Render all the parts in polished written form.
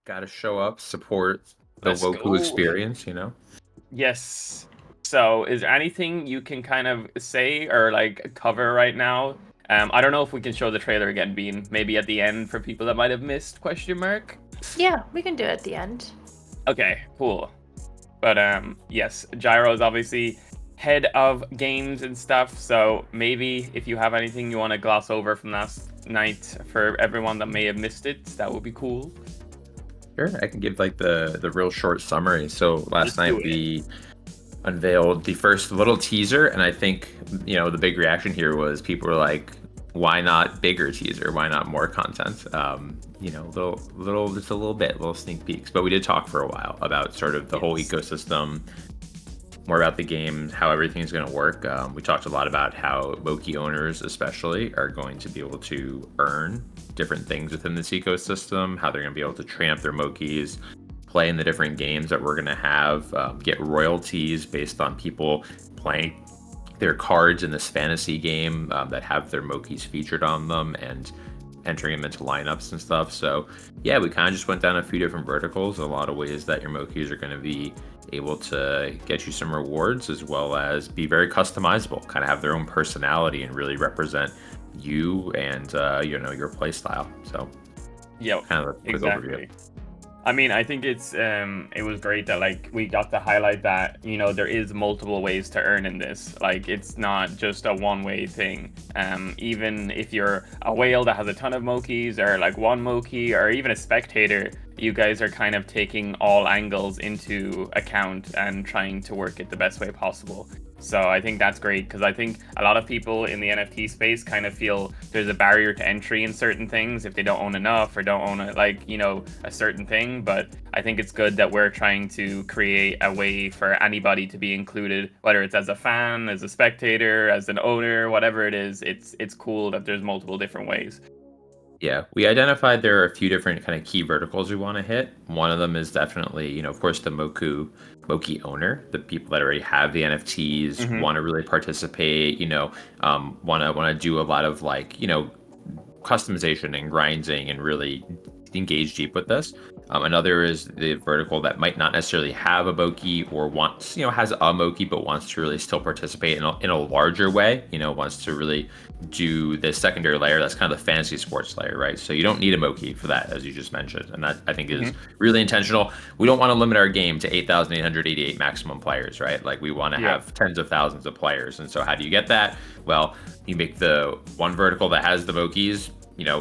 Got to show up, support the Let's Woku go. experience, you know? Yes. So, is there anything you can kind of say or like cover right now? I don't know if we can show the trailer again, Bean. Maybe at the end for people that might have missed? Question mark. Yeah, we can do it at the end. Okay, cool. But yes, Gyro is obviously head of games and stuff. So maybe if you have anything you want to gloss over from last night for everyone that may have missed it, that would be cool. Sure, I can give like the real short summary. So last Let's night do it. we unveiled the first little teaser, and I think the big reaction here was people were like, "Why not bigger teaser? Why not more content?" Little just a little bit, little sneak peeks. But we did talk for a while about sort of the whole ecosystem, more about the game, how everything's going to work. We talked a lot about how Moki owners especially are going to be able to earn different things within this ecosystem, how they're going to be able to train up their Mokis, play in the different games that we're going to have, get royalties based on people playing their cards in this fantasy game that have their Mokis featured on them and entering them into lineups and stuff. So yeah, we kind of just went down a few different verticals, a lot of ways that your Mokis are going to be able to get you some rewards, as well as be very customizable, kind of have their own personality and really represent you and your play style. So yeah, kind of a quick overview. I mean, I think it was great that like we got to highlight that there is multiple ways to earn in this. Like it's not just a one-way thing. Even if you're a whale that has a ton of Mokis, or like one Moki, or even a spectator, you guys are kind of taking all angles into account and trying to work it the best way possible. So I think that's great, because I think a lot of people in the NFT space kind of feel there's a barrier to entry in certain things if they don't own enough or don't own a certain thing. But I think it's good that we're trying to create a way for anybody to be included, whether it's as a fan, as a spectator, as an owner, whatever it is. It's cool that there's multiple different ways. Yeah, we identified there are a few different kind of key verticals we want to hit. One of them is definitely, of course, the Moki owner, the people that already have the NFTs, want to really participate, want to do a lot of customization and grinding and really engage deep with this. Another is the vertical that might not necessarily have a Moki, or has a Moki but wants to really still participate in a larger way, wants to really do the secondary layer. That's kind of the fantasy sports layer, right? So you don't need a Moki for that, as you just mentioned. And that I think is really intentional. We don't want to limit our game to 8,888 maximum players, right? Like we want to have tens of thousands of players. And so how do you get that? Well, you make the one vertical that has the Mokis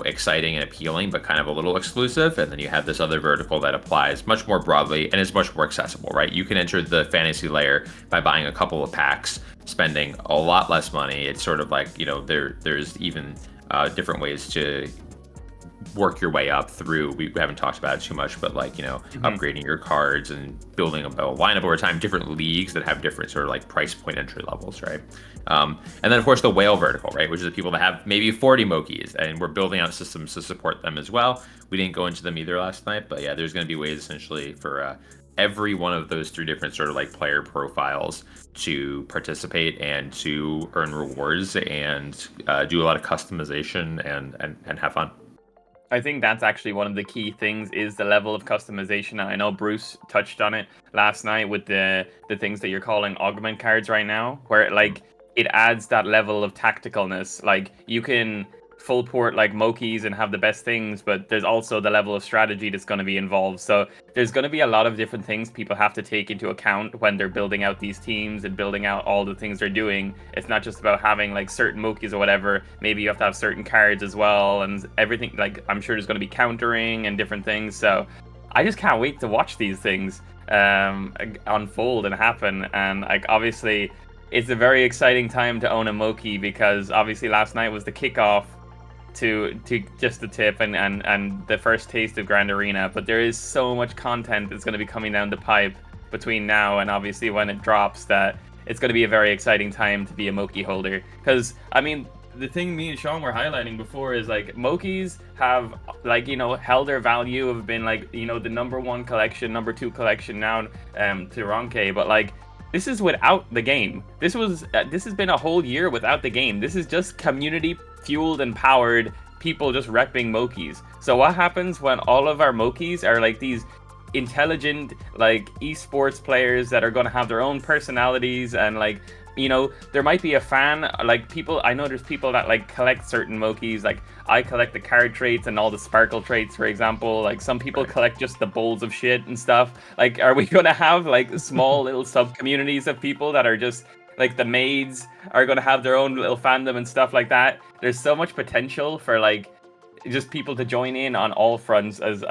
exciting and appealing, but kind of a little exclusive. And then you have this other vertical that applies much more broadly and is much more accessible, right? You can enter the fantasy layer by buying a couple of packs, spending a lot less money. It's sort of like, there's even different ways to work your way up through. We haven't talked about it too much, but upgrading your cards and building a lineup over time, different leagues that have different sort of like price point entry levels, right? And then of course the whale vertical, right, which is the people that have maybe 40 Mokis, and we're building out systems to support them as well. We didn't go into them either last night, but yeah, there's going to be ways essentially for every one of those three different sort of like player profiles to participate and to earn rewards and do a lot of customization and have fun. I think that's actually one of the key things, is the level of customization. And I know Bruce touched on it last night with the things that you're calling augment cards right now, where it adds that level of tacticalness. Like you can full port like Mokis and have the best things, but there's also the level of strategy that's going to be involved. So there's going to be a lot of different things people have to take into account when they're building out these teams and building out all the things they're doing. It's not just about having like certain Mokis or whatever. Maybe you have to have certain cards as well, and everything. Like I'm sure there's going to be countering and different things. So I just can't wait to watch these things unfold and happen. And like obviously it's a very exciting time to own a Moki, because obviously last night was the kickoff to just the tip and the first taste of Grand Arena, but there is so much content that's going to be coming down the pipe between now and obviously when it drops, that it's going to be a very exciting time to be a Moki holder. Because I mean, the thing me and Sean were highlighting before is like Mokis have held their value, have been like the number one collection, number two collection now to Ronke, but like this is without the game. This has been a whole year without the game. This is just community fueled and powered people just repping Mokis. So what happens when all of our Mokis are like these intelligent like esports players that are going to have their own personalities, and like, you know, there might be a fan, like people, I know there's people that like collect certain Mokis, like I collect the card traits and all the sparkle traits, for example. Like some people collect just the bowls of shit and stuff. Like, are we going to have like small little sub communities of people that are just like the maids are going to have their own little fandom and stuff like that? There's so much potential for like just people to join in on all fronts as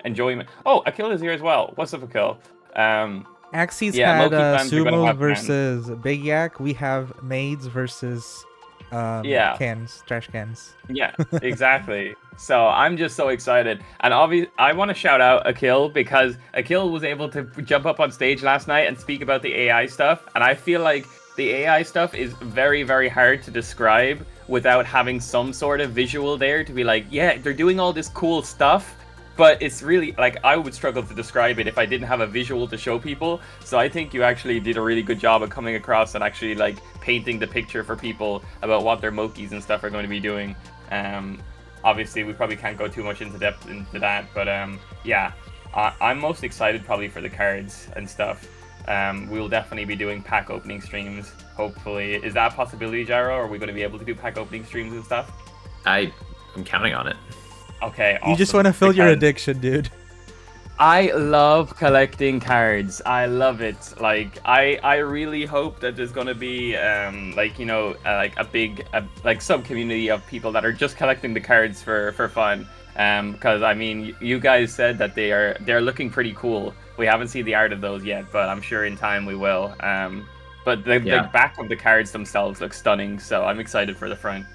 enjoyment. Oh, Akil is here as well. What's up, Akil? Axie's Yeah, had Moki fans are gonna Sumo have fun. versus Big Yak. We have maids versus Yeah. cans, trash cans. Yeah, exactly. So I'm just so excited, and obviously I want to shout out Akil because Akil was able to jump up on stage last night and speak about the AI stuff, and I feel like the AI stuff is very, very hard to describe without having some sort of visual there to be like, yeah, they're doing all this cool stuff, but it's really like I would struggle to describe it if I didn't have a visual to show people. So I think you actually did a really good job of coming across and actually like painting the picture for people about what their Mokis and stuff are going to be doing. Obviously we probably can't go too much into depth into that, but yeah, I'm most excited probably for the cards and stuff. We'll definitely be doing pack opening streams, hopefully. Is that a possibility, Gyro? Are we going to be able to do pack opening streams and stuff? I'm counting on it. Okay, awesome. You just want to fill your Because addiction, dude. I love collecting cards. I love it. Like, I really hope that there's going to be, like, you know, like a big, like, sub-community of people that are just collecting the cards for fun. Because, I mean, you guys said that they're looking pretty cool. We haven't seen the art of those yet, but I'm sure in time we will. But the back of the cards themselves look stunning, so I'm excited for the front.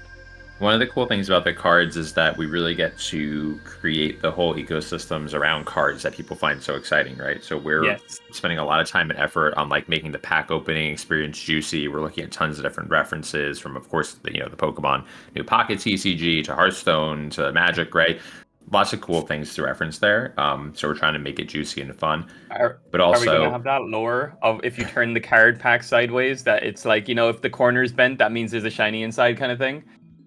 One of the cool things about the cards is that we really get to create the whole ecosystems around cards that people find so exciting, right? So we're spending a lot of time and effort on like making the pack opening experience juicy. We're looking at tons of different references from, of course, the Pokemon New Pocket TCG to Hearthstone to Magic, right? Lots of cool things to reference there. So we're trying to make it juicy and fun. But also, are we gonna have that lore of if you turn the card pack sideways, that it's like, you know, if the corner's bent, that means there's a shiny inside kind of thing?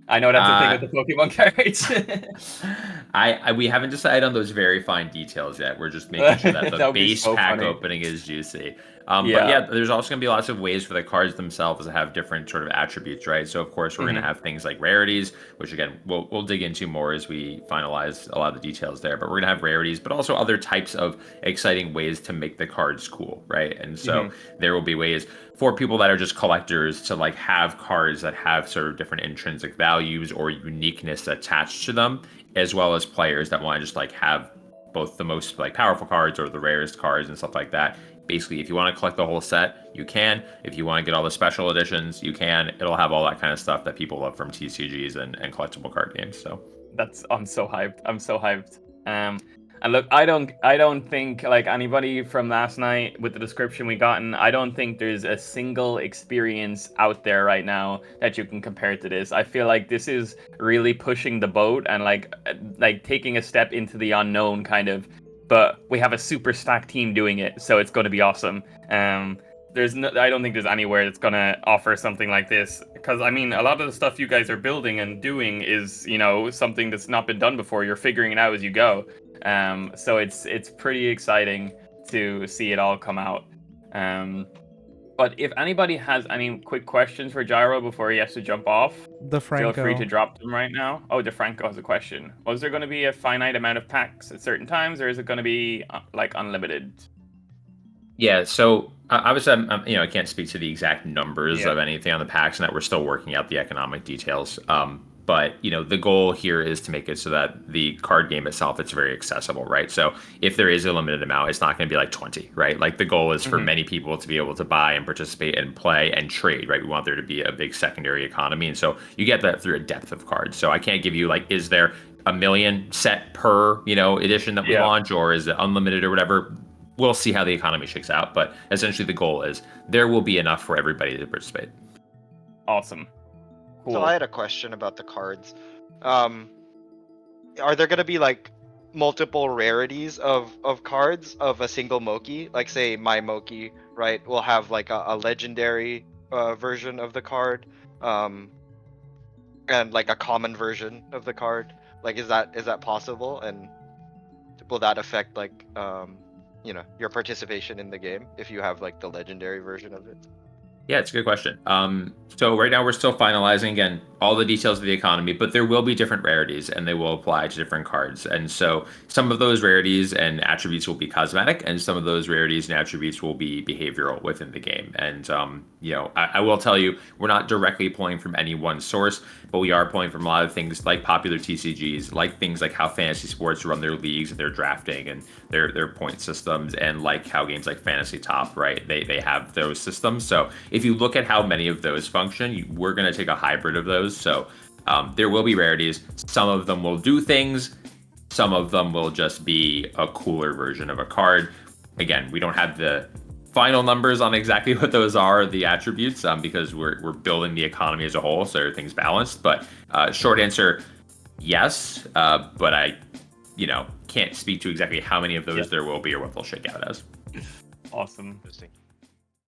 I know that's the thing with the Pokemon cards. We haven't decided on those very fine details yet. We're just making sure that the base pack opening is juicy. But yeah, there's also going to be lots of ways for the cards themselves to have different sort of attributes, right? So, of course, we're going to have things like rarities, which, again, we'll dig into more as we finalize a lot of the details there. But we're going to have rarities, but also other types of exciting ways to make the cards cool, right? And so there will be ways for people that are just collectors to, like, have cards that have sort of different intrinsic values or uniqueness attached to them, as well as players that want to just, like, have both the most, like, powerful cards or the rarest cards and stuff like that. Basically, if you want to collect the whole set, you can. If you want to get all the special editions, you can. It'll have all that kind of stuff that people love from TCGs and collectible card games. So I'm so hyped. I'm so hyped. And look, I don't think, like, anybody from last night with the description we gotten, I don't think there's a single experience out there right now that you can compare to this. I feel like this is really pushing the boat and like taking a step into the unknown kind of. But we have a super stacked team doing it, so it's going to be awesome. I don't think there's anywhere that's going to offer something like this, because I mean, a lot of the stuff you guys are building and doing is, you know, something that's not been done before. You're figuring it out as you go. So it's pretty exciting to see it all come out. But if anybody has any quick questions for Gyro before he has to jump off, feel free to drop them right now. Oh, DeFranco has a question. Was there going to be a finite amount of packs at certain times, or is it going to be like unlimited? Yeah, so obviously, I can't speak to the exact numbers of anything on the packs, and that we're still working out the economic details. But, the goal here is to make it so that the card game itself, it's very accessible, right? So if there is a limited amount, it's not going to be like 20, right? Like the goal is for many people to be able to buy and participate and play and trade, right? We want there to be a big secondary economy. And so you get that through a depth of cards. So I can't give you like, is there a million set per, edition that we launch, or is it unlimited or whatever? We'll see how the economy shakes out. But essentially the goal is there will be enough for everybody to participate. Awesome. Cool. So I had a question about the cards. Are there going to be like multiple rarities of cards of a single Moki? Like say my Moki, right, will have like a legendary version of the card. and like a common version of the card? Like, is that possible? And will that affect like your participation in the game if you have like the legendary version of it? Yeah, it's a good question. So right now we're still finalizing again all the details of the economy, but there will be different rarities and they will apply to different cards. And so some of those rarities and attributes will be cosmetic, and some of those rarities and attributes will be behavioral within the game. And I will tell you, we're not directly pulling from any one source, but we are pulling from a lot of things like popular TCGs, like things like how fantasy sports run their leagues, their drafting, and their point systems, and like how games like Fantasy Top, right? They have those systems. So if you look at how many of those function, we're going to take a hybrid of those. So there will be rarities. Some of them will do things. Some of them will just be a cooler version of a card. Again, we don't have the final numbers on exactly what those are, the attributes, because we're building the economy as a whole, so everything's balanced. But short answer, yes. But I, can't speak to exactly how many of those there will be or what they'll shake out as. Awesome. Interesting.